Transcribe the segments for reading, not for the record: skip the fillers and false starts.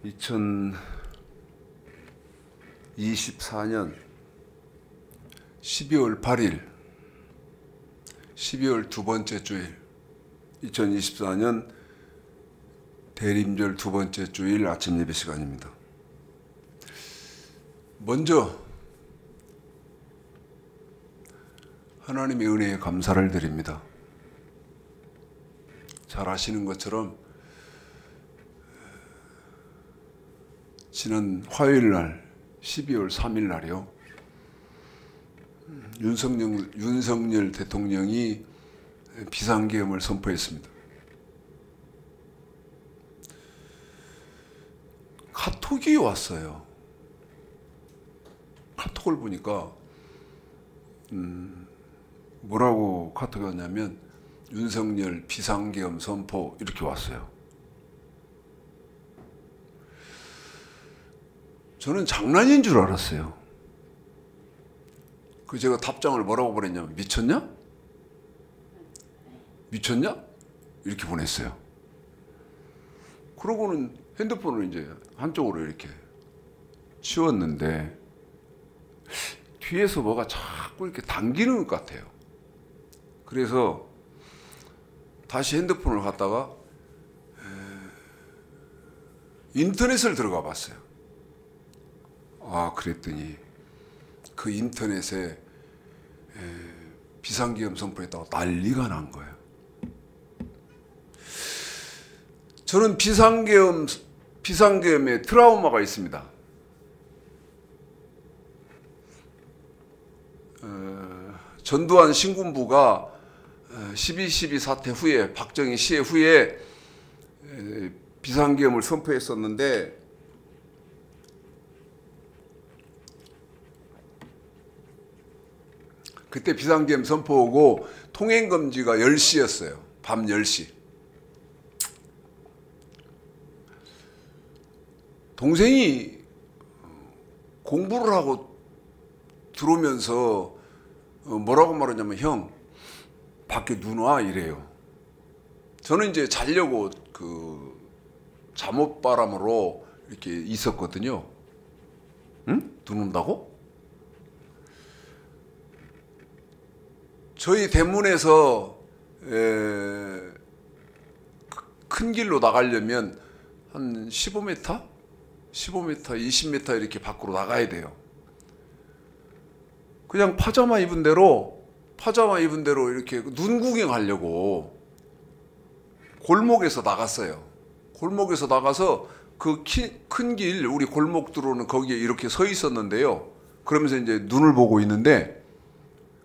2024년 12월 8일 12월 두 번째 주일 2024년 대림절 두 번째 주일 아침 예배 시간입니다. 먼저 하나님의 은혜에 감사를 드립니다. 잘 아시는 것처럼 지난 화요일 날 12월 3일 날이요. 윤석열 대통령이 비상계엄을 선포했습니다. 카톡이 왔어요. 카톡을 보니까 뭐라고 카톡이 왔냐면 윤석열 비상계엄 선포 이렇게 왔어요. 저는 장난인 줄 알았어요. 그 제가 답장을 뭐라고 보냈냐면 미쳤냐? 미쳤냐? 이렇게 보냈어요. 그러고는 핸드폰을 이제 한쪽으로 이렇게 치웠는데 뒤에서 뭐가 자꾸 이렇게 당기는 것 같아요. 그래서 다시 핸드폰을 갖다가 인터넷을 들어가 봤어요. 그랬더니 그 인터넷에 비상계엄 선포했다고 난리가 난 거예요. 저는 비상계엄에 트라우마가 있습니다. 전두환 신군부가 12.12 사태 후에 박정희 시해 후에 비상계엄을 선포했었는데 그때 비상계엄 선포하고 통행금지가 10시였어요. 밤 10시. 동생이 공부를 하고 들어오면서 뭐라고 말하냐면 형 밖에 눈 와 이래요. 저는 이제 자려고 그 잠옷바람으로 이렇게 있었거든요. 응? 눈 온다고? 저희 대문에서 큰 길로 나가려면 한 15m? 15m, 20m 이렇게 밖으로 나가야 돼요. 그냥 파자마 입은 대로 이렇게 눈 구경하려고 골목에서 나갔어요. 골목에서 나가서 그 큰 길, 우리 골목 들어오는 거기에 이렇게 서 있었는데요. 그러면서 이제 눈을 보고 있는데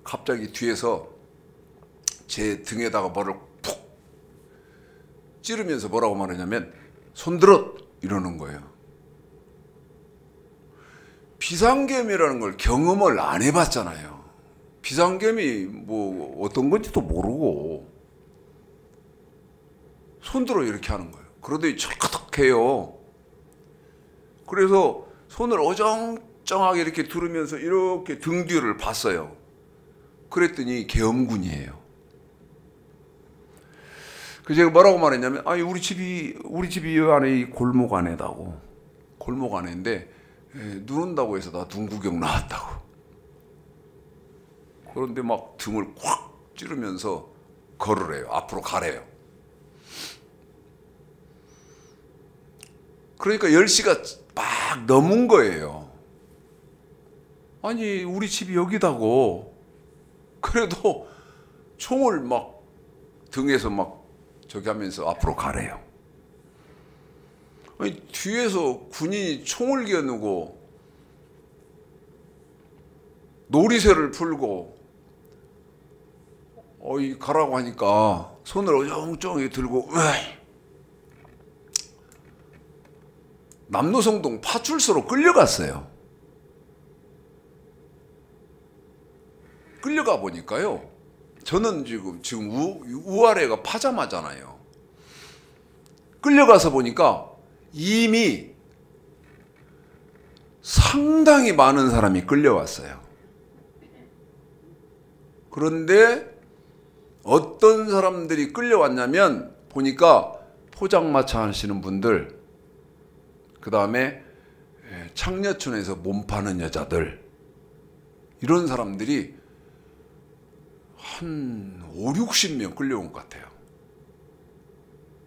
갑자기 뒤에서 제 등에다가 뭐를 푹 찌르면서 뭐라고 말하냐면 손들어 이러는 거예요. 비상계엄이라는 걸 경험을 안 해봤잖아요. 비상계엄이 뭐 어떤 건지도 모르고 손들어 이렇게 하는 거예요. 그러더니 철커덕해요. 그래서 손을 어정쩡하게 이렇게 들으면서 이렇게 등 뒤를 봤어요. 그랬더니 계엄군이에요. 그 제가 뭐라고 말했냐면 우리 집이 안에 이 골목 안에다고. 골목 안에인데 눈 온다고 해서 나 눈 구경 나왔다고. 그런데 막 등을 콱 찌르면서 걸으래요. 앞으로 가래요. 그러니까 10시가 막 넘은 거예요. 아니 우리 집이 여기다고. 그래도 총을 막 등에서 막 저기 하면서 앞으로 가래요. 아니, 뒤에서 군인이 총을 겨누고 놀이새를 풀고 가라고 하니까 손을 어정쩡하게 들고 남노성동 파출소로 끌려갔어요. 끌려가 보니까요. 저는 지금 우아래가 파자마잖아요. 끌려가서 보니까 이미 상당히 많은 사람이 끌려왔어요. 그런데 어떤 사람들이 끌려왔냐면 보니까 포장마차 하시는 분들, 그 다음에 창녀촌에서 몸 파는 여자들, 이런 사람들이 한 5, 60명 끌려온 것 같아요.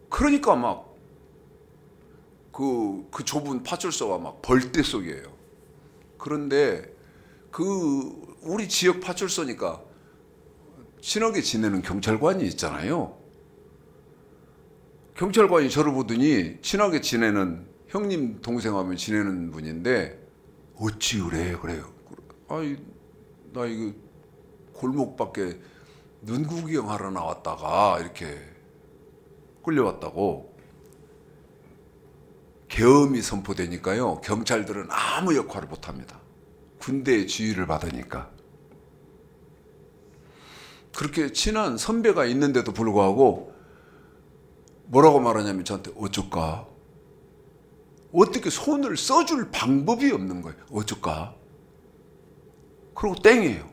그러니까 막 그 좁은 파출소가 막 벌떼 속이에요. 그런데 우리 지역 파출소니까 친하게 지내는 경찰관이 있잖아요. 경찰관이 저를 보더니 친하게 지내는 형님 동생하면 지내는 분인데 어찌 그래요? 아이, 나 이거 골목 밖에 눈 구경하러 나왔다가 이렇게 끌려왔다고. 계엄이 선포되니까요, 경찰들은 아무 역할을 못합니다. 군대의 지휘를 받으니까. 그렇게 친한 선배가 있는데도 불구하고 뭐라고 말하냐면 저한테 어쩔까? 어떻게 손을 써줄 방법이 없는 거예요. 어쩔까? 그리고 땡이에요.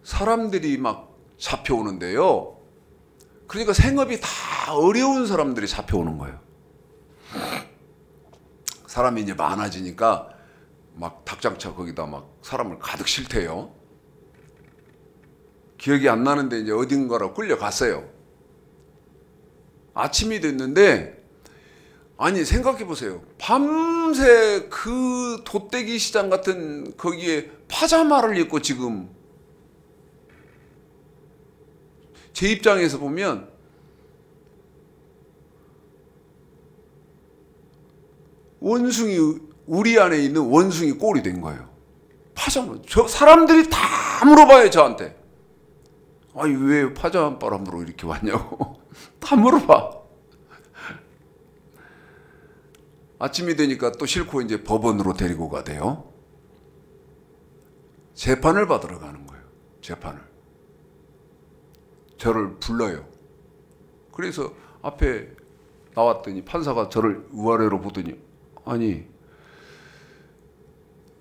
사람들이 막 잡혀오는데요. 그러니까 생업이 다 어려운 사람들이 잡혀오는 거예요. 사람이 이제 많아지니까 막 닭장차 거기다 막 사람을 가득 실태요. 기억이 안 나는데 이제 어딘가로 끌려갔어요. 아침이 됐는데, 아니 생각해 보세요. 밤새 그 돗대기 시장 같은 거기에 파자마를 입고, 지금 제 입장에서 보면 원숭이, 우리 안에 있는 원숭이 꼴이 된 거예요. 파자마. 사람들이 다 물어봐요, 저한테. 아니 왜 파자마 바람으로 이렇게 왔냐고. 다 물어봐. 아침이 되니까 또 싫고 이제 법원으로 데리고 가대요. 재판을 받으러 가는 거예요. 재판을. 저를 불러요. 그래서 앞에 나왔더니 판사가 저를 우아래로 보더니, 아니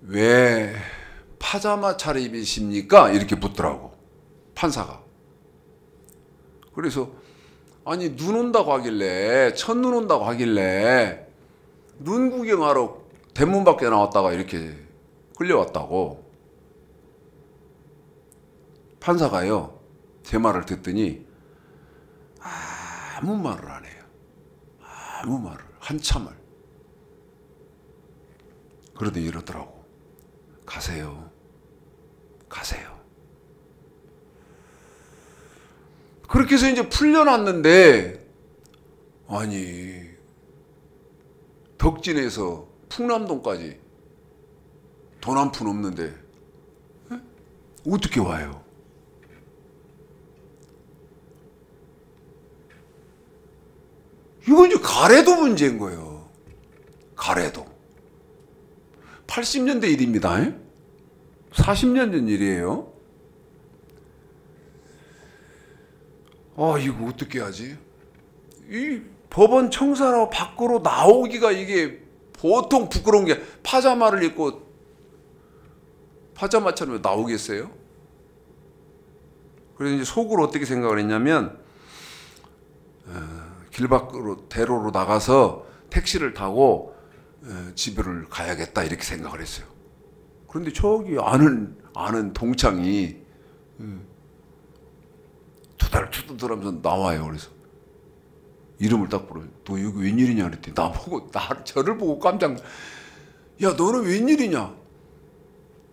왜 파자마 차림이십니까? 이렇게 묻더라고, 판사가. 그래서 아니 눈 온다고 하길래, 첫눈 온다고 하길래 눈 구경하러 대문 밖에 나왔다가 이렇게 끌려왔다고. 판사가요, 제 말을 듣더니 아무 말을 안 해요. 아무 말을, 한참을. 그러더니 이러더라고. 가세요. 가세요. 그렇게 해서 이제 풀려났는데, 아니 덕진에서 풍남동까지 돈 한 푼 없는데 어떻게 와요? 이건 이제 가래도 문제인 거예요. 가래도. 80년대 일입니다. 40년 전 일이에요. 이거 어떻게 하지? 이 법원 청사로 밖으로 나오기가 이게 보통 부끄러운 게, 파자마를 입고 파자마처럼 나오겠어요? 그래서 이제 속으로 어떻게 생각을 했냐면, 길 밖으로 대로로 나가서 택시를 타고 집을 가야겠다, 이렇게 생각을 했어요. 그런데 저기 아는 동창이 투덜투덜하면서 나와요. 그래서 이름을 딱 부르요. 너 여기 웬일이냐 그랬더니 저를 보고 깜짝, 야 너는 웬일이냐.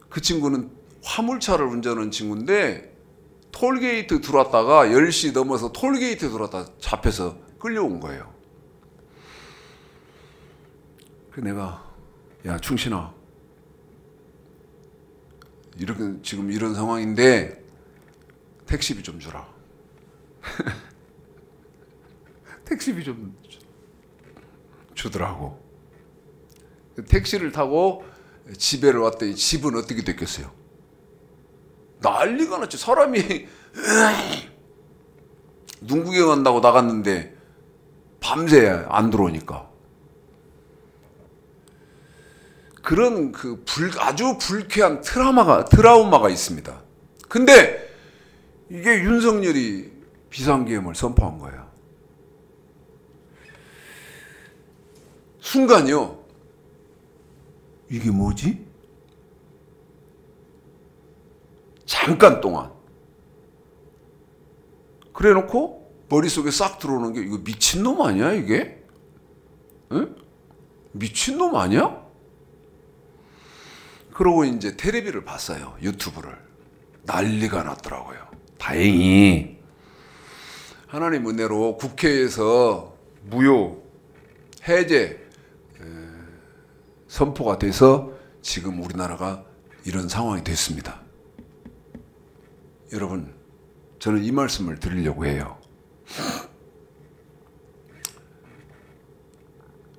그 친구는 화물차를 운전하는 친구인데 톨게이트 들어왔다가 10시 넘어서 톨게이트 들어왔다 잡혀서 끌려온 거예요. 그래서 내가, 야 충신아, 이렇게 지금 이런 상황인데 택시비 좀 주라. 택시비 좀 주더라고. 택시를 타고 집에를 왔더니 집은 어떻게 됐겠어요? 난리가 났죠. 사람이 눈 구경한다고 나갔는데 밤새 안 들어오니까. 그런 아주 불쾌한 트라우마가 있습니다. 근데 이게 윤석열이 비상계엄을 선포한 거예요. 순간이요. 이게 뭐지? 잠깐 동안. 그래 놓고 머릿속에 싹 들어오는 게 이거 미친놈 아니야 이게? 응? 미친놈 아니야? 그러고 이제 텔레비를 봤어요. 유튜브를. 난리가 났더라고요. 다행히 하나님 은혜로 국회에서 무효 해제 선포가 돼서 지금 우리나라가 이런 상황이 됐습니다. 여러분, 저는 이 말씀을 드리려고 해요.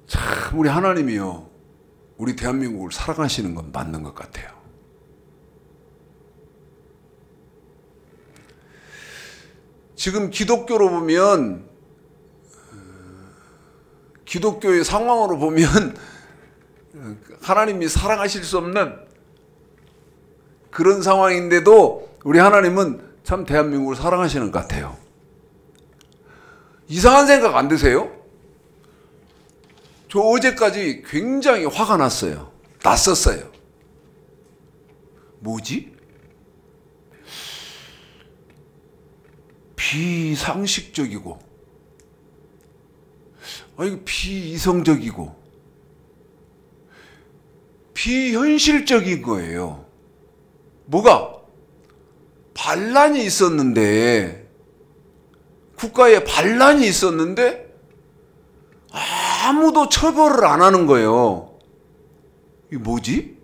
참 우리 하나님이요, 우리 대한민국을 사랑하시는 건 맞는 것 같아요. 지금 기독교로 보면, 기독교의 상황으로 보면 하나님이 사랑하실 수 없는 그런 상황인데도 우리 하나님은 참 대한민국을 사랑하시는 것 같아요. 이상한 생각 안 드세요? 저 어제까지 굉장히 화가 났었어요. 뭐지? 비상식적이고, 비이성적이고, 비현실적인 거예요. 뭐가? 반란이 있었는데, 국가에 반란이 있었는데 아무도 처벌을 안 하는 거예요. 이게 뭐지?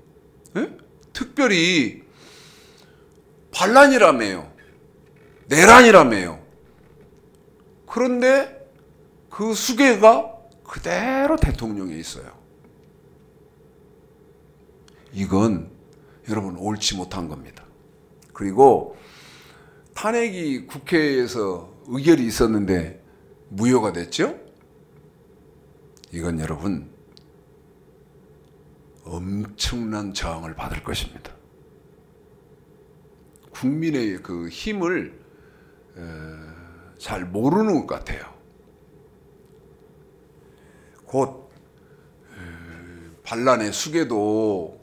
에? 특별히 반란이라며요. 내란이라며요. 그런데 그 수괴가 그대로 대통령에 있어요. 이건 여러분 옳지 못한 겁니다. 그리고 탄핵이 국회에서 의결이 있었는데 무효가 됐죠? 이건 여러분 엄청난 저항을 받을 것입니다. 국민의 그 힘을 잘 모르는 것 같아요. 곧 반란의 수괴도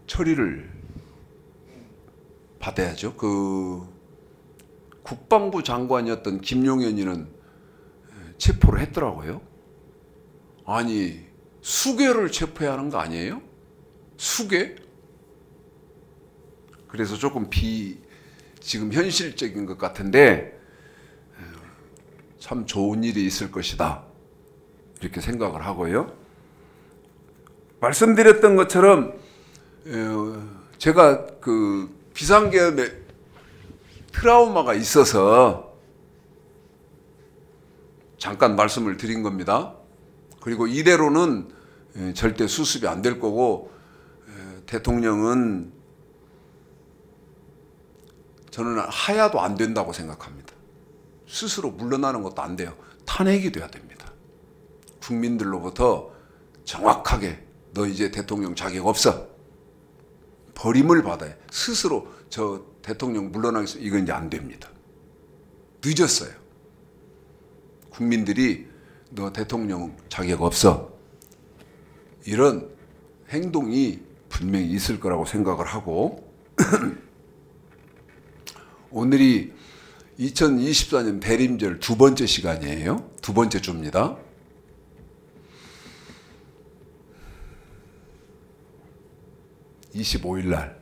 처리를 받아야죠. 그 국방부 장관이었던 김용현이는 체포를 했더라고요. 아니, 수괴를 체포해야 하는 거 아니에요? 수괴? 그래서 조금 지금 현실적인 것 같은데 참 좋은 일이 있을 것이다, 이렇게 생각을 하고요. 말씀드렸던 것처럼 제가 그 비상계엄의 트라우마가 있어서 잠깐 말씀을 드린 겁니다. 그리고 이대로는 절대 수습이 안 될 거고, 대통령은 저는 하야도 안 된다고 생각합니다. 스스로 물러나는 것도 안 돼요. 탄핵이 돼야 됩니다. 국민들로부터 정확하게 너 이제 대통령 자격 없어, 버림을 받아야, 스스로 저 대통령 물러나겠어, 이건 이제 안 됩니다. 늦었어요. 국민들이 너 대통령 자격 없어, 이런 행동이 분명히 있을 거라고 생각을 하고 오늘이 2024년 대림절 두 번째 시간이에요. 두 번째 주입니다. (25일) 날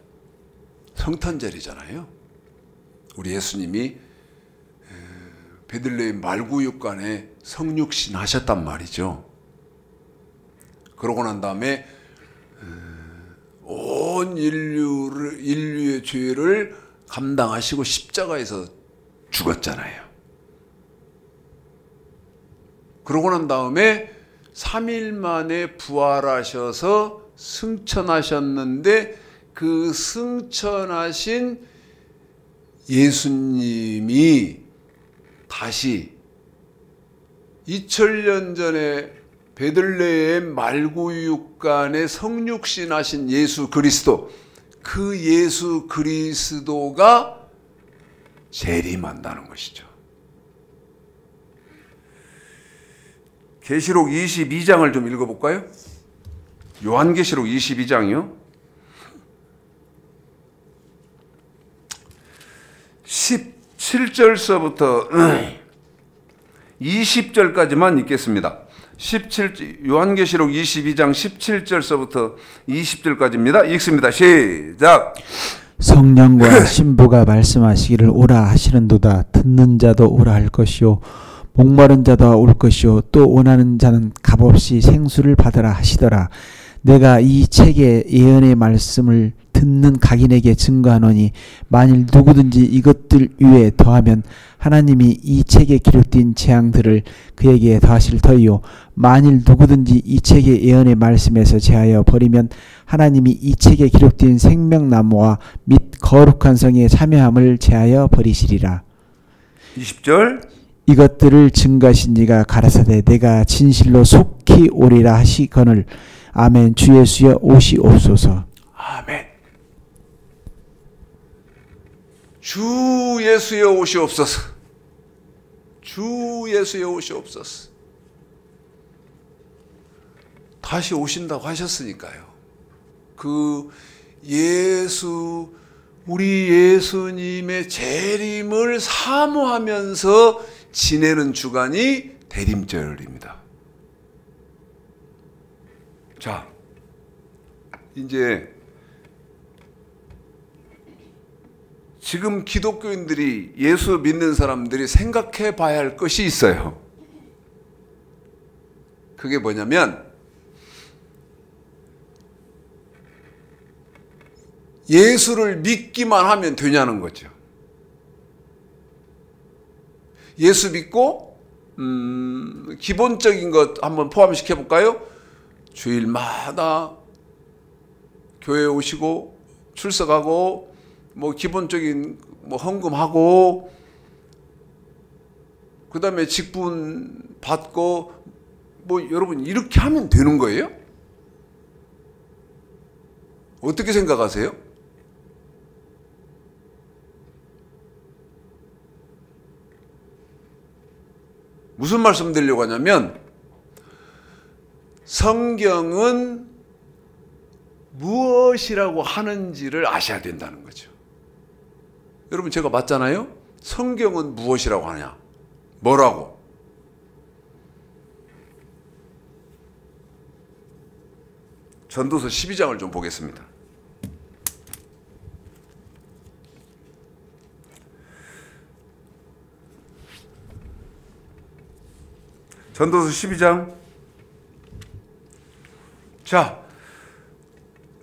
성탄절이잖아요. 우리 예수님이 베들레헴 말구육관에 성육신 하셨단 말이죠. 그러고 난 다음에 온 인류의 죄를 감당하시고 십자가에서 죽었잖아요. 그러고 난 다음에 3일 만에 부활하셔서 승천하셨는데, 그 승천하신 예수님이 다시 2000년 전에 베들레헴 말구육관에 성육신하신 예수 그리스도, 그 예수 그리스도가 재림한다는 것이죠. 계시록 22장을 좀 읽어볼까요? 요한계시록 22장이요. 17절서부터 20절까지만 읽겠습니다. 요한계시록 22장 17절서부터 20절까지입니다. 읽습니다. 시작. 성령과 신부가 말씀하시기를 오라 하시는도다. 듣는 자도 오라 할 것이요 목마른 자도 올 것이요 또 원하는 자는 값없이 생수를 받으라 하시더라. 내가 이 책의 예언의 말씀을 듣는 각인에게 증거하노니 만일 누구든지 이것들 위에 더하면 하나님이 이 책에 기록된 재앙들을 그에게 더하실 터이요 만일 누구든지 이 책의 예언의 말씀에서 제하여 버리면 하나님이 이 책에 기록된 생명나무와 및 거룩한 성에 참여함을 제하여 버리시리라. 20절. 이것들을 증거하신 이가 가라사대 내가 진실로 속히 오리라 하시거늘 아멘. 주 예수여 오시옵소서. 아멘. 주 예수여 오시옵소서. 주 예수여 오시옵소서. 다시 오신다고 하셨으니까요. 그 우리 예수님의 재림을 사모하면서 지내는 주간이 대림절입니다. 자, 이제 지금 기독교인들이 예수 믿는 사람들이 생각해 봐야 할 것이 있어요. 그게 뭐냐면 예수를 믿기만 하면 되냐는 거죠. 예수 믿고 기본적인 것 한번 포함시켜 볼까요? 주일마다 교회 오시고 출석하고 뭐 기본적인 뭐 헌금하고 그다음에 직분 받고 뭐 여러분 이렇게 하면 되는 거예요? 어떻게 생각하세요? 무슨 말씀 드리려고 하냐면 성경은 무엇이라고 하는지를 아셔야 된다는 거죠. 여러분 제가 맞잖아요? 성경은 무엇이라고 하냐? 뭐라고? 전도서 12장을 좀 보겠습니다. 전도서 12장. 자,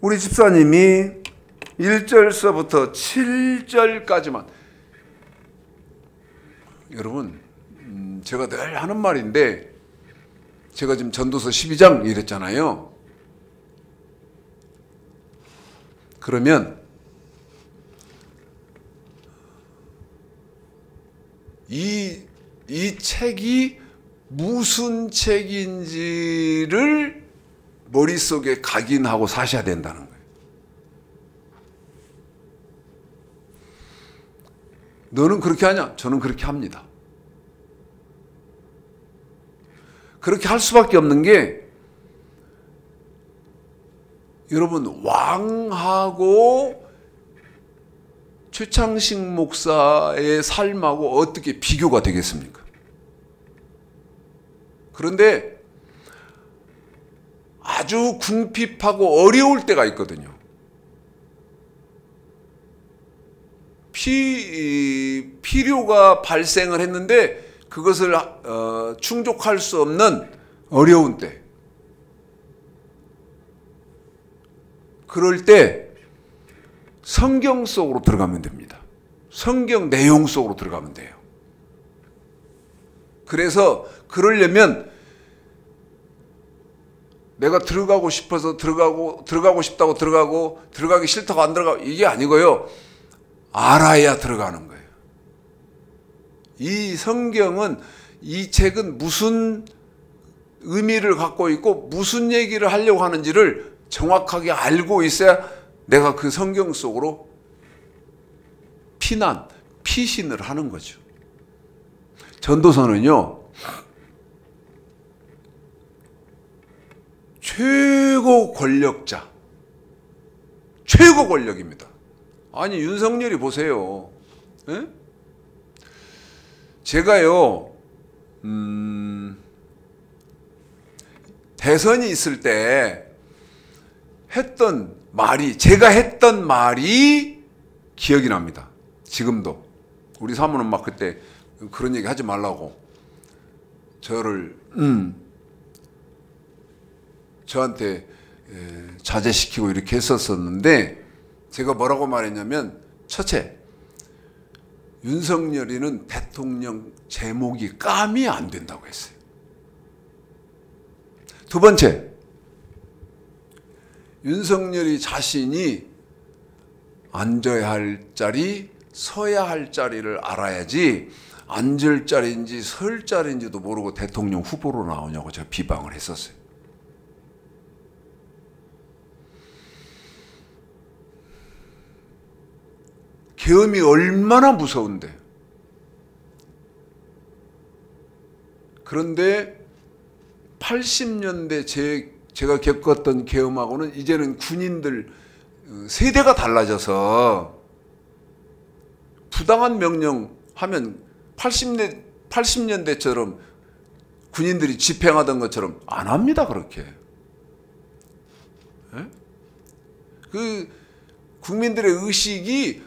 우리 집사님이 1절서부터 7절까지만. 여러분, 제가 늘 하는 말인데 제가 지금 전도서 12장 이랬잖아요. 그러면 이 책이 무슨 책인지를 머릿속에 각인하고 사셔야 된다는 거예요. 너는 그렇게 하냐? 저는 그렇게 합니다. 그렇게 할 수밖에 없는 게 여러분 왕하고 최창식 목사의 삶하고 어떻게 비교가 되겠습니까? 그런데 아주 궁핍하고 어려울 때가 있거든요. 필요가 발생을 했는데 그것을 충족할 수 없는 어려운 때. 그럴 때 성경 속으로 들어가면 됩니다. 성경 내용 속으로 들어가면 돼요. 그래서 그러려면 내가 들어가고 싶어서 들어가고 싶다고 들어가고 들어가기 싫다고 안 들어가고 이게 아니고요. 알아야 들어가는 거예요. 이 성경은 이 책은 무슨 의미를 갖고 있고 무슨 얘기를 하려고 하는지를 정확하게 알고 있어야 내가 그 성경 속으로 피신을 하는 거죠. 전도서는요. 최고 권력자, 최고 권력입니다. 아니 윤석열이 보세요. 에? 제가요 대선이 있을 때 했던 말이, 제가 했던 말이 기억이 납니다. 지금도. 우리 사모는 막 그때 그런 얘기 하지 말라고 저를 저한테 자제시키고 이렇게 했었었는데, 제가 뭐라고 말했냐면, 첫째, 윤석열이는 대통령 제목이 깜이 안 된다고 했어요. 두 번째, 윤석열이 자신이 앉아야 할 자리, 서야 할 자리를 알아야지 앉을 자리인지 설 자리인지도 모르고 대통령 후보로 나오냐고 제가 비방을 했었어요. 계엄이 얼마나 무서운데. 그런데 80년대 제가 겪었던 계엄하고는 이제는 군인들 세대가 달라져서 부당한 명령 하면 80년대처럼 군인들이 집행하던 것처럼 안 합니다. 그렇게. 예? 그 국민들의 의식이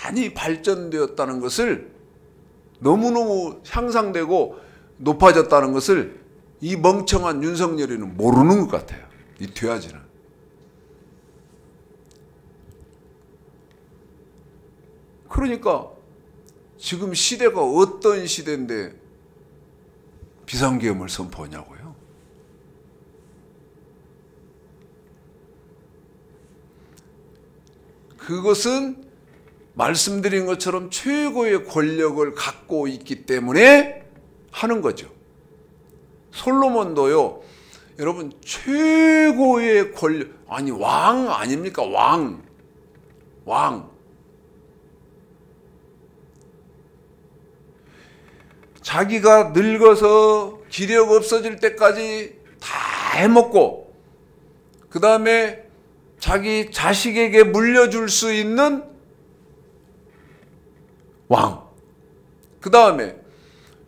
많이 발전되었다는 것을, 너무너무 향상되고 높아졌다는 것을 이 멍청한 윤석열이는 모르는 것 같아요. 이 돼지는. 그러니까 지금 시대가 어떤 시대인데 비상계엄을 선포하냐고요. 그것은 말씀드린 것처럼 최고의 권력을 갖고 있기 때문에 하는 거죠. 솔로몬도요, 여러분, 최고의 권력, 아니 왕 아닙니까? 왕. 자기가 늙어서 기력 없어질 때까지 다 해먹고, 그 다음에 자기 자식에게 물려줄 수 있는 왕, 그 다음에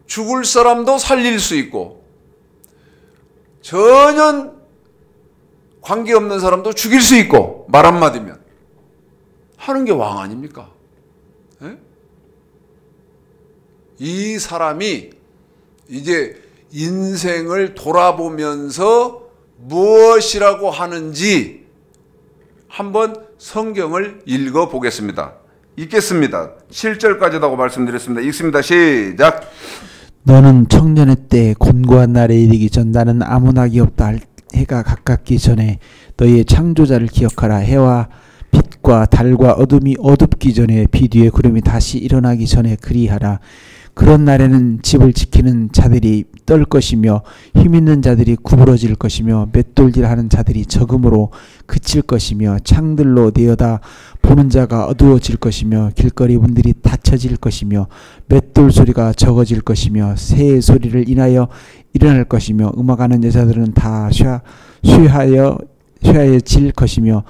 죽을 사람도 살릴 수 있고 전혀 관계없는 사람도 죽일 수 있고, 말 한마디면 하는 게 왕 아닙니까? 에? 이 사람이 이제 인생을 돌아보면서 무엇이라고 하는지 한번 성경을 읽어보겠습니다. 읽겠습니다. 7절까지라고 말씀드렸습니다. 읽습니다. 시작. 너는 청년의 때 곤고한 날에 이르기 전 나는 아무 낙이 없다. 해가 가깝기 전에 너희의 창조자를 기억하라. 해와 빛과 달과 어둠이 어둡기 전에 비 뒤에 구름이 다시 일어나기 전에 그리하라. 그런 날에는 집을 지키는 자들이 떨 것이며 힘있는 자들이 구부러질 것이며 맷돌질하는 자들이 적음으로 그칠 것이며 창들로 내어다 보는 자가 어두워질 것이며 길거리 문들이 닫혀질 것이며 맷돌 소리가 적어질 것이며 새 소리를 인하여 일어날 것이며 음악하는 여자들은 다 쇠하여질 것이며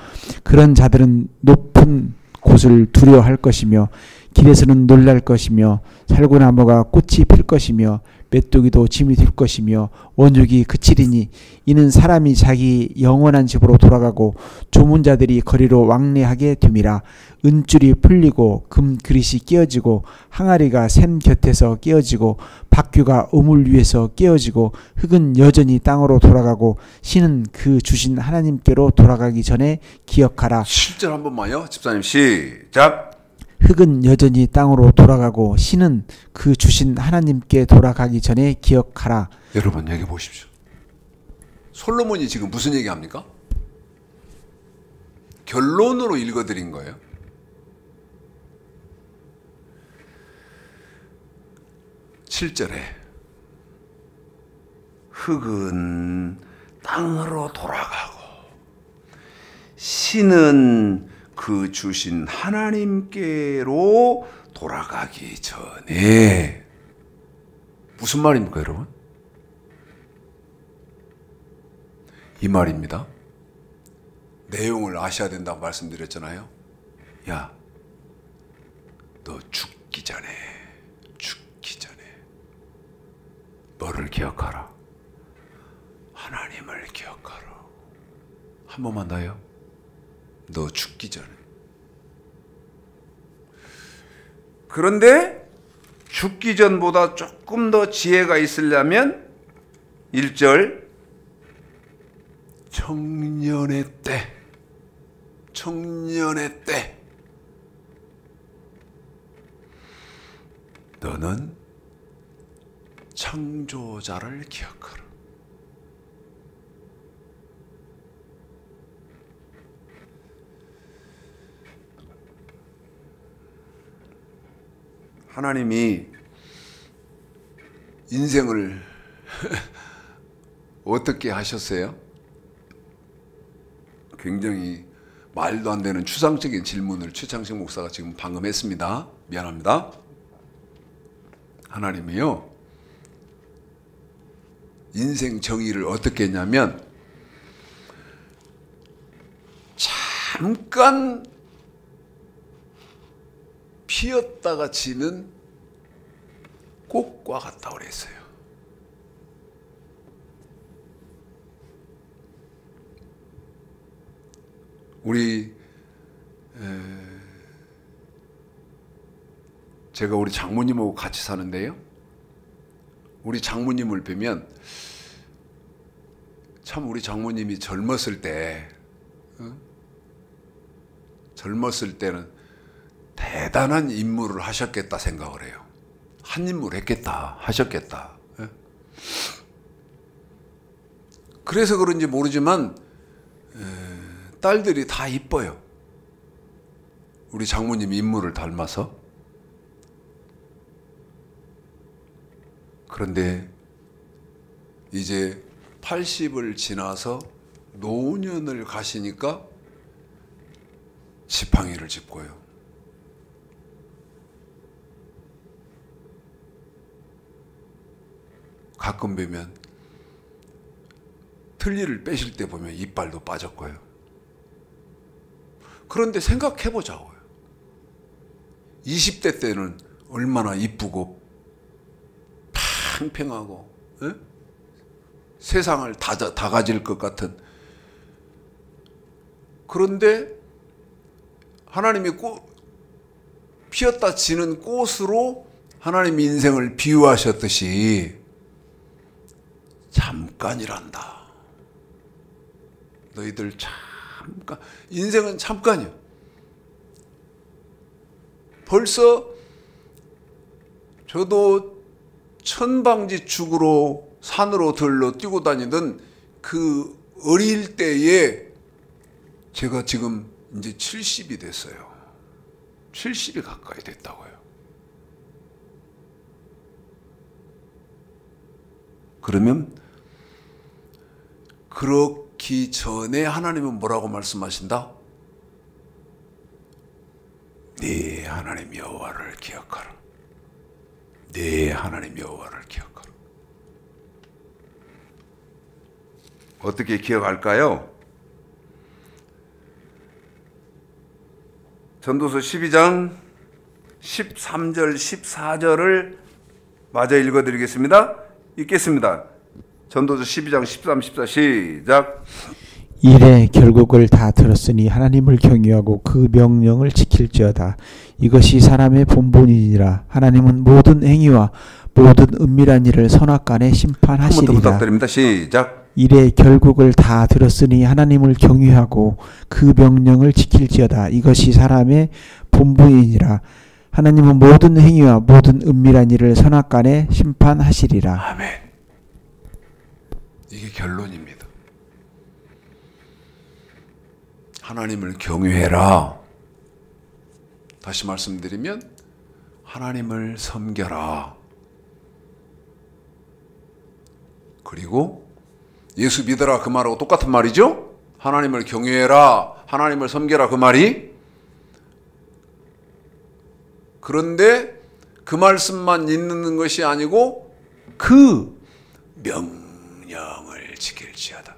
그런 자들은 높은 곳을 두려워할 것이며 길에서는 놀랄 것이며 살구나무가 꽃이 필 것이며 메뚜기도 짐이 될 것이며 원육이 그치리니 이는 사람이 자기 영원한 집으로 돌아가고 조문자들이 거리로 왕래하게 됨이라. 은줄이 풀리고 금 그릇이 깨어지고 항아리가 샘 곁에서 깨어지고 박규가 우물 위에서 깨어지고 흙은 여전히 땅으로 돌아가고 신은 그 주신 하나님께로 돌아가기 전에 기억하라. 7절 한 번만요. 집사님 시작. 흙은 여전히 땅으로 돌아가고 신은 그 주신 하나님께 돌아가기 전에 기억하라. 여러분 여기 보십시오. 솔로몬이 지금 무슨 얘기합니까? 결론으로 읽어드린 거예요. (7절에) 흙은 땅으로 돌아가고 신은 그 주신 하나님께로 돌아가기 전에. 무슨 말입니까, 여러분? 이 말입니다. 내용을 아셔야 된다고 말씀드렸잖아요. 야, 너 죽기 전에 뭐를 기억하라? 하나님을 기억하라. 한 번만 더요. 너 죽기 전에. 그런데 죽기 전보다 조금 더 지혜가 있으려면 1절 청년의 때 너는 창조자를 기억하라. 하나님이 인생을 어떻게 하셨어요? 굉장히 말도 안 되는 추상적인 질문을 최창식 목사가 지금 방금 했습니다. 미안합니다. 하나님이요, 인생 정의를 어떻게 했냐면 잠깐 피었다가 지는 꽃과 같다고 그랬어요. 제가 우리 장모님하고 같이 사는데요, 우리 장모님을 뵈면 참 우리 장모님이 젊었을 때는 대단한 임무를 하셨겠다 생각을 해요. 한 임무를 했겠다, 하셨겠다. 그래서 그런지 모르지만 딸들이 다 이뻐요. 우리 장모님 인물을 닮아서. 그런데 이제 80을 지나서 노년을 가시니까 지팡이를 짚고요. 가끔 뵈면 틀니를 빼실 때 보면 이빨도 빠졌고요. 그런데 생각해보자고요. 20대 때는 얼마나 이쁘고 팽팽하고 세상을 다 가질 것 같은. 그런데 하나님이 피었다 지는 꽃으로 하나님이 인생을 비유하셨듯이 잠깐이란다. 너희들 잠깐, 인생은 잠깐이야. 벌써 저도 천방지축으로 산으로 들러 뛰고 다니던 그 어릴 때에 제가 지금 이제 70이 됐어요. 70이 가까이 됐다고요. 그러면 그렇기 전에 하나님은 뭐라고 말씀하신다? 네 하나님 여호와를 기억하라. 네 하나님 여호와를 기억하라. 어떻게 기억할까요? 전도서 12장 13절 14절을 마저 읽어드리겠습니다. 읽겠습니다. 전도서 12장 13, 14 시작. 이래 결국을 다 들었으니 하나님을 경외하고 그 명령을 지킬지어다. 이것이 사람의 본분이니라. 하나님은 모든 행위와 모든 은밀한 일을 선악간에 심판하시리라. 한 번 더 부탁드립니다. 시작. 이래 결국을 다 들었으니 하나님을 경외하고 그 명령을 지킬지어다. 이것이 사람의 본분이니라. 하나님은 모든 행위와 모든 은밀한 일을 선악간에 심판하시리라. 아멘. 이게 결론입니다. 하나님을 경외해라. 다시 말씀드리면 하나님을 섬겨라. 그리고 예수 믿어라 그 말하고 똑같은 말이죠. 하나님을 경외해라, 하나님을 섬겨라 그 말이. 그런데 그 말씀만 있는 것이 아니고 그 명령을 지킬지어다.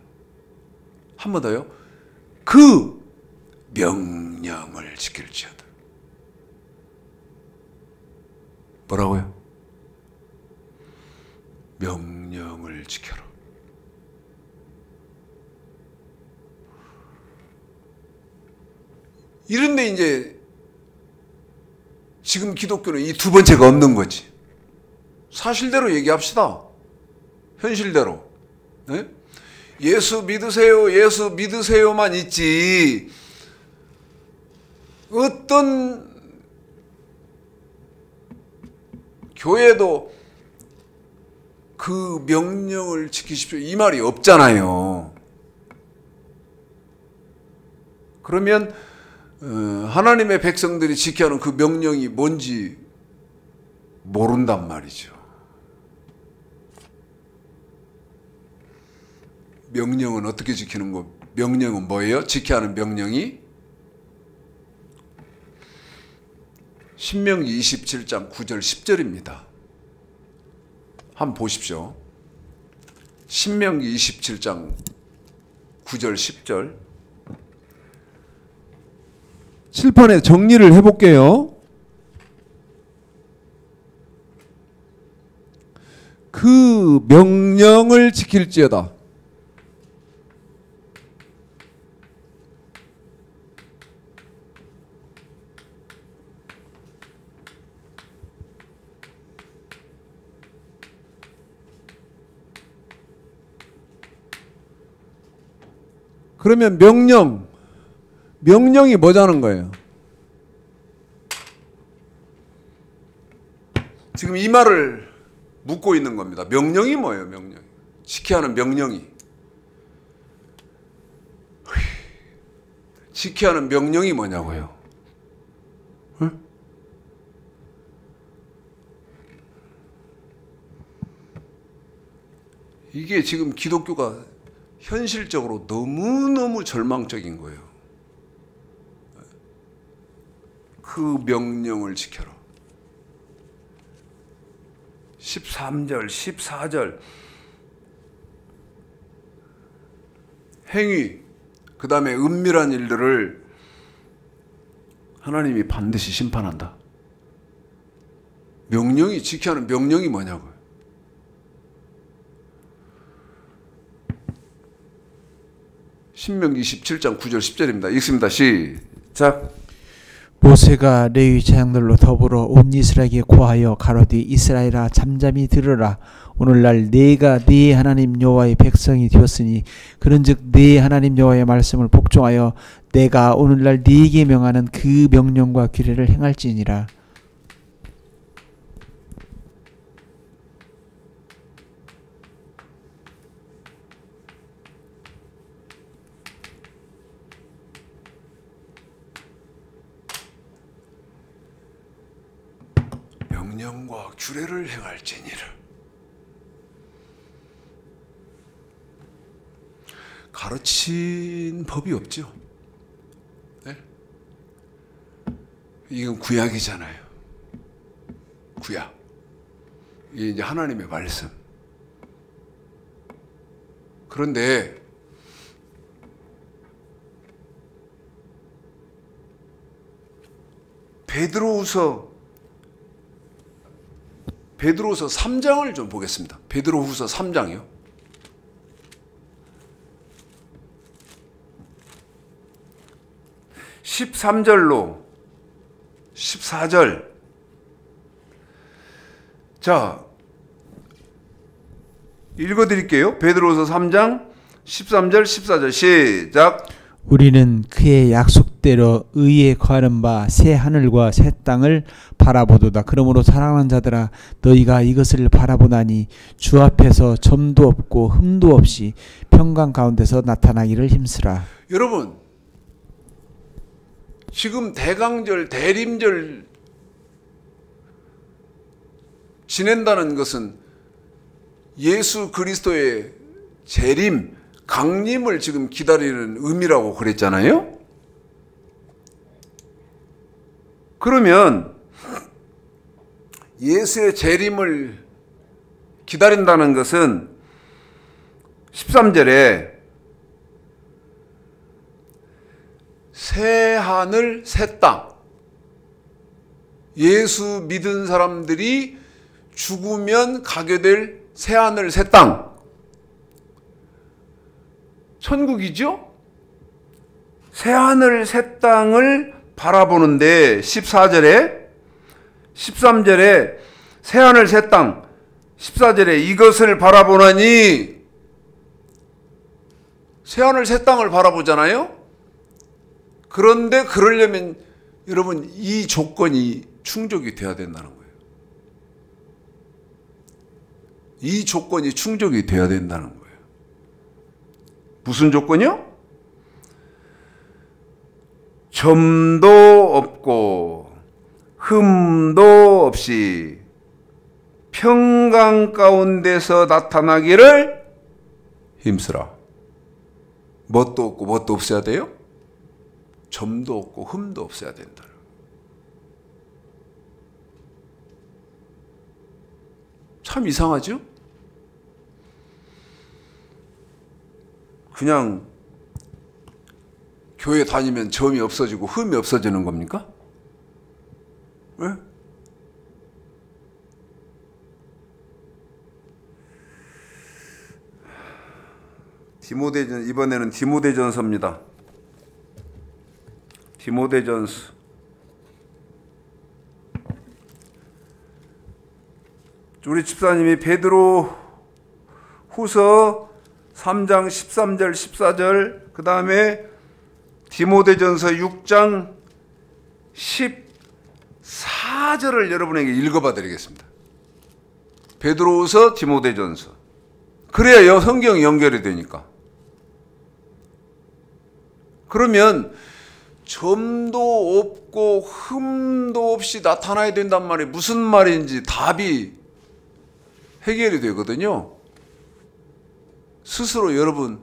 한 번 더요. 그 명령을 지킬지어다. 뭐라고요? 명령을 지켜라. 이런데 이제 지금 기독교는 이 두 번째가 없는 거지. 사실대로 얘기합시다. 현실대로. 네? 예수 믿으세요, 예수 믿으세요만 있지. 어떤 교회도 그 명령을 지키십시오 이 말이 없잖아요. 그러면 하나님의 백성들이 지켜야 하는 그 명령이 뭔지 모른단 말이죠. 명령은 어떻게 지키는 거? 명령은 뭐예요? 지켜야 하는 명령이 신명기 27장 9절 10절입니다. 한번 보십시오. 신명기 27장 9절 10절. 칠판에 정리를 해볼게요. 그 명령을 지킬지어다. 그러면 명령이 뭐자는 거예요? 지금 이 말을 묻고 있는 겁니다. 명령이 뭐예요? 명령. 지켜야 하는 명령이. 지켜야 하는 명령이 뭐냐고요? 응? 이게 지금 기독교가 현실적으로 너무너무 절망적인 거예요. 그 명령을 지켜라. 13절, 14절 행위, 그 다음에 은밀한 일들을 하나님이 반드시 심판한다. 명령이 지켜야 하는 명령이 뭐냐고요. 신명기 27장 9절 10절입니다. 읽습니다. 시작. 모세가 레위 자양들로 더불어 온 이스라엘에게 고하여 가로되 이스라엘아 잠잠히 들으라. 오늘날 네가 네 하나님 여호와의 백성이 되었으니 그런즉 네 하나님 여호와의 말씀을 복종하여 내가 오늘날 네게 명하는 그 명령과 규례를 행할지니라. 명령과 규례를 행할지니라. 가르친 법이 없죠. 네? 이건 구약이잖아요. 구약. 이게 이제 하나님의 말씀. 그런데 베드로후서 3장을 좀 보겠습니다. 베드로후서 3장이요. 13절로 14절. 자, 읽어드릴게요. 베드로후서 3장 13절 14절 시작. 우리는 그의 약속대로 의에 거하는 바 새 하늘과 새 땅을 바라보도다. 그러므로 사랑하는 자들아 너희가 이것을 바라보나니 주 앞에서 점도 없고 흠도 없이 평강 가운데서 나타나기를 힘쓰라. 여러분, 지금 대강절, 대림절 지낸다는 것은 예수 그리스도의 재림, 강림을 지금 기다리는 의미라고 그랬잖아요. 그러면 예수의 재림을 기다린다는 것은 13절에 새 하늘 새 땅. 예수 믿은 사람들이 죽으면 가게 될 새 하늘 새 땅. 천국이죠? 새 하늘 새 땅을 바라보는데 14절에 13절에 새 하늘 새 땅 14절에 이것을 바라보나니 새 하늘 새 땅을 바라보잖아요. 그런데 그러려면 여러분 이 조건이 충족이 돼야 된다는 거예요. 이 조건이 충족이 돼야 된다는 거예요. 무슨 조건이요? 점도 없고 흠도 없이 평강 가운데서 나타나기를 힘쓰라. 뭣도 없고 뭣도 없어야 돼요? 점도 없고 흠도 없어야 된다. 참 이상하죠? 그냥 교회 다니면 점이 없어지고 흠이 없어지는 겁니까? 왜? 디모데전 이번에는 디모데전서입니다. 디모데전서 우리 집사님이 베드로 후서 3장 13절 14절 그 다음에 디모데전서 6장 14절을 여러분에게 읽어봐 드리겠습니다. 베드로후서 디모데전서. 그래야 성경이 연결이 되니까. 그러면 점도 없고 흠도 없이 나타나야 된단 말이 무슨 말인지 답이 해결이 되거든요. 스스로 여러분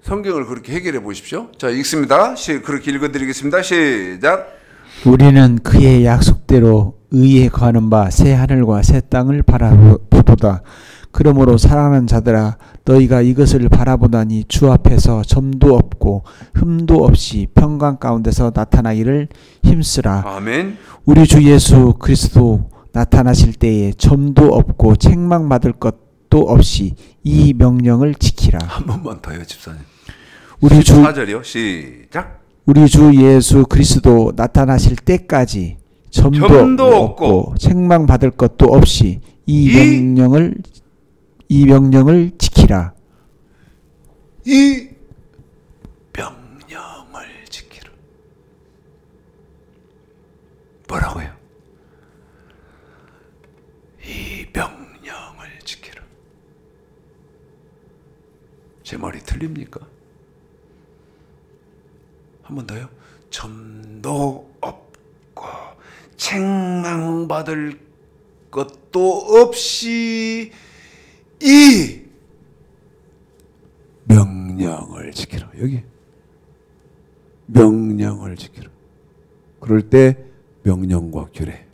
성경을 그렇게 해결해 보십시오. 자, 읽습니다. 그렇게 읽어드리겠습니다. 시작. 우리는 그의 약속대로 의에 거하는 바 새 하늘과 새 땅을 바라보도다. 그러므로 사랑하는 자들아 너희가 이것을 바라보다니 주 앞에서 점도 없고 흠도 없이 평강 가운데서 나타나기를 힘쓰라. 아멘. 우리 주 예수 그리스도 나타나실 때에 점도 없고 책망받을 것도 없이 이 명령을 지키라. 한 번만 더요, 집사님. 우리 주 14절이요. 시작. 우리 주 예수 그리스도 나타나실 때까지 점도 없고 책망받을 것도 없이 이 명령을 지키라. 이 명령을 지키라. 뭐라고요? 이 명령을 지키라. 제 말이 틀립니까? 한 번 더요. 점도 없고 책망받을 것도 없이 이 명령을 지키라. 여기 명령을 지키라. 그럴 때 명령과 규례.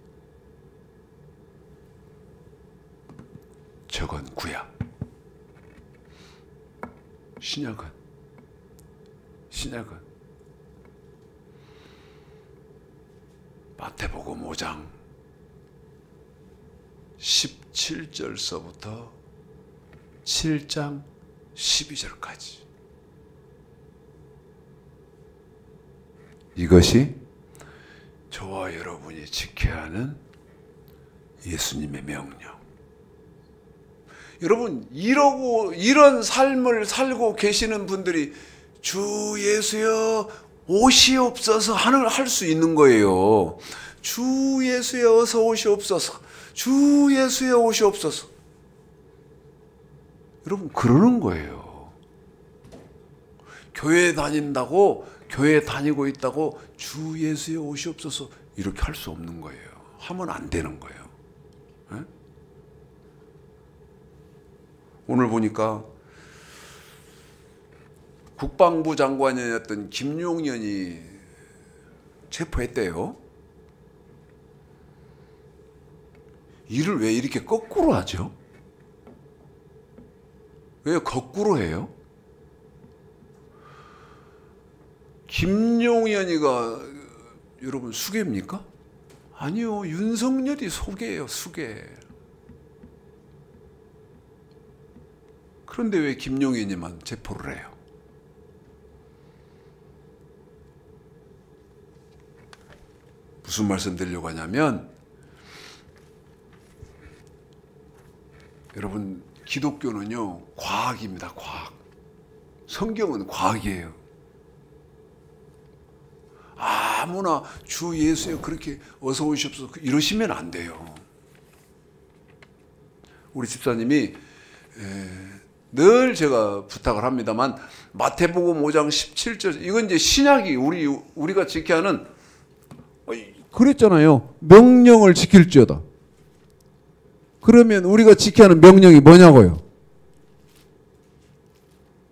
저건 구약. 신약은 마태복음 5장 17절서부터 7장 12절까지. 이것이 저와 여러분이 지켜야 하는 예수님의 명령. 여러분, 이런 삶을 살고 계시는 분들이 주 예수여 오시옵소서 할 수 있는 거예요. 주 예수여 어서 오시옵소서. 주 예수여 오시옵소서. 여러분, 그러는 거예요. 교회 다닌다고, 교회 다니고 있다고 주 예수여 오시옵소서 이렇게 할 수 없는 거예요. 하면 안 되는 거예요. 네? 오늘 보니까 국방부 장관이었던 김용현이 체포했대요. 일을 왜 이렇게 거꾸로 하죠? 왜 거꾸로 해요? 김용현이가 여러분 수괴입니까? 아니요. 윤석열이 소괴예요. 수괴. 그런데 왜 김용현이만 체포를 해요? 무슨 말씀 드리려고 하냐면 여러분 기독교는요 과학입니다. 과학. 성경은 과학이에요. 아무나 주 예수여 그렇게 어서 오십시오 이러시면 안 돼요. 우리 집사님이 늘 제가 부탁을 합니다만 마태복음 5장 17절 이건 이제 신약이 우리가 지켜야 하는 그랬잖아요. 명령을 지킬지어다. 그러면 우리가 지켜야 하는 명령이 뭐냐고요?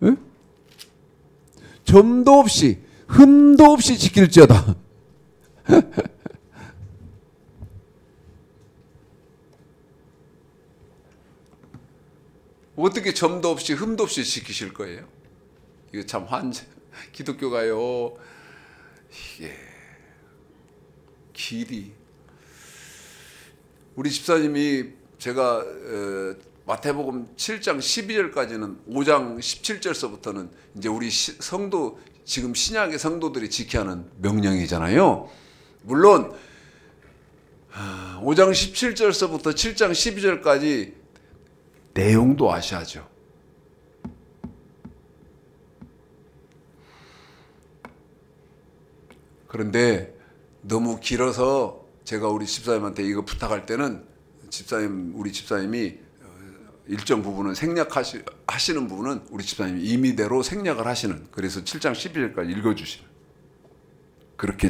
에? 점도 없이 흠도 없이 지킬지어다. 어떻게 점도 없이 흠도 없이 지키실 거예요? 이거 참 기독교가요. 이게 길이 우리 집사님이 제가 마태복음 7장 12절까지는 5장 17절서부터는 이제 우리 성도 지금 신약의 성도들이 지켜야 하는 명령이잖아요. 물론 5장 17절서부터 7장 12절까지 내용도 아셔야죠. 그런데 너무 길어서 제가 우리 집사님한테 이거 부탁할 때는 우리 집사님이 일정 부분은 생략하시는 부분은 우리 집사님이 임의대로 생략을 하시는 그래서 7장 12절까지 읽어주시는 그렇게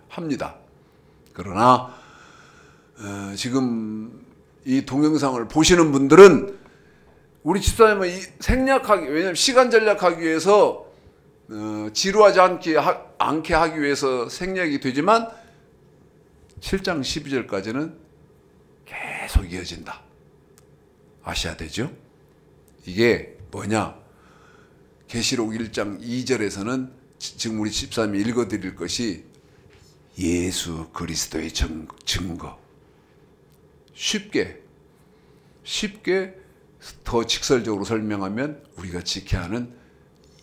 합니다. 그러나 지금 이 동영상을 보시는 분들은 우리 집사님은 왜냐하면 시간 전략하기 위해서 지루하지 않게 하기 위해서 생략이 되지만 7장 12절까지는 계속 이어진다. 아셔야 되죠? 이게 뭐냐? 계시록 1장 2절에서는 지금 우리 집사님이 읽어드릴 것이 예수 그리스도의 증거. 쉽게 더 직설적으로 설명하면 우리가 지켜야 하는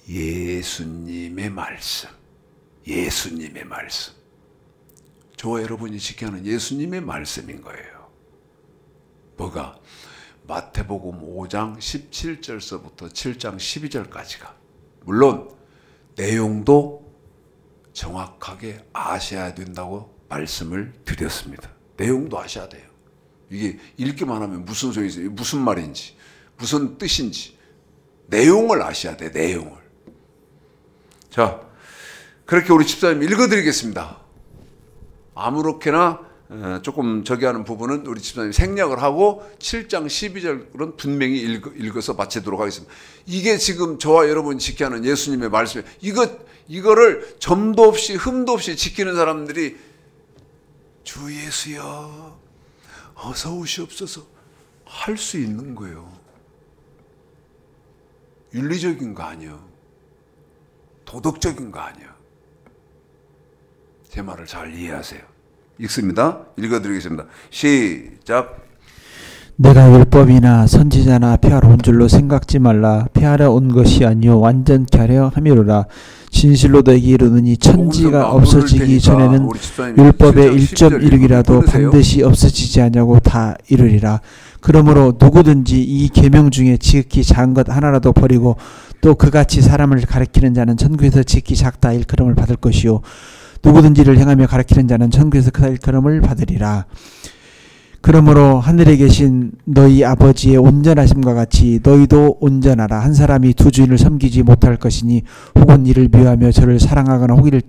예수님의 말씀. 예수님의 말씀. 저와 여러분이 지켜야 하는 예수님의 말씀인 거예요. 뭐가? 마태복음 5장 17절서부터 7장 12절까지가. 물론 내용도 정확하게 아셔야 된다고 말씀을 드렸습니다. 내용도 아셔야 돼요. 이게 읽기만 하면 무슨 소리 있어요? 무슨 말인지, 무슨 뜻인지 내용을 아셔야 돼. 내용을. 자, 그렇게 우리 집사님 읽어드리겠습니다. 아무렇게나 조금 저기 하는 부분은 우리 집사님이 생략을 하고 7장 12절은 분명히 읽어서 마치도록 하겠습니다. 이게 지금 저와 여러분이 지켜야 하는 예수님의 말씀이에요. 이거를 점도 없이 흠도 없이 지키는 사람들이 주 예수여 어서 오시옵소서 할 수 있는 거예요. 윤리적인 거 아니에요. 도덕적인 거 아니에요. 제 말을 잘 이해하세요. 읽습니다. 읽어드리겠습니다. 시작. 내가 율법이나 선지자나 폐하러 온 줄로 생각지 말라. 폐하러 온 것이 아니요 완전케 하려 함이로라. 진실로 너에게 이르노니 천지가 없어지기 전에는 율법의 1.1이라도 반드시 없어지지 않냐고 다 이르리라. 그러므로 누구든지 이 계명 중에 지극히 작은 것 하나라도 버리고 또 그같이 사람을 가르치는 자는 천국에서 지극히 작다 일컬음을 받을 것이요 누구든지를 행하며 가르치는 자는 천국에서 그 일컬음을 받으리라. 그러므로 하늘에 계신 너희 아버지의 온전하심과 같이 너희도 온전하라. 한 사람이 두 주인을 섬기지 못할 것이니 혹은 이를 미워하며 저를 사랑하거나 혹은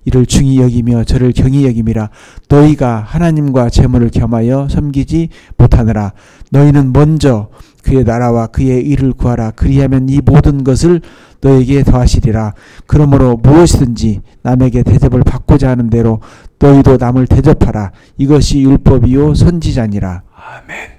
이를 중히 여기며 저를 경히 여김이라. 너희가 하나님과 재물을 겸하여 섬기지 못하느라. 너희는 먼저 그의 나라와 그의 의를 구하라. 그리하면 이 모든 것을 너에게 더하시리라. 그러므로 무엇이든지 남에게 대접을 받고자 하는 대로 너희도 남을 대접하라. 이것이 율법이요 선지자니라. 아멘.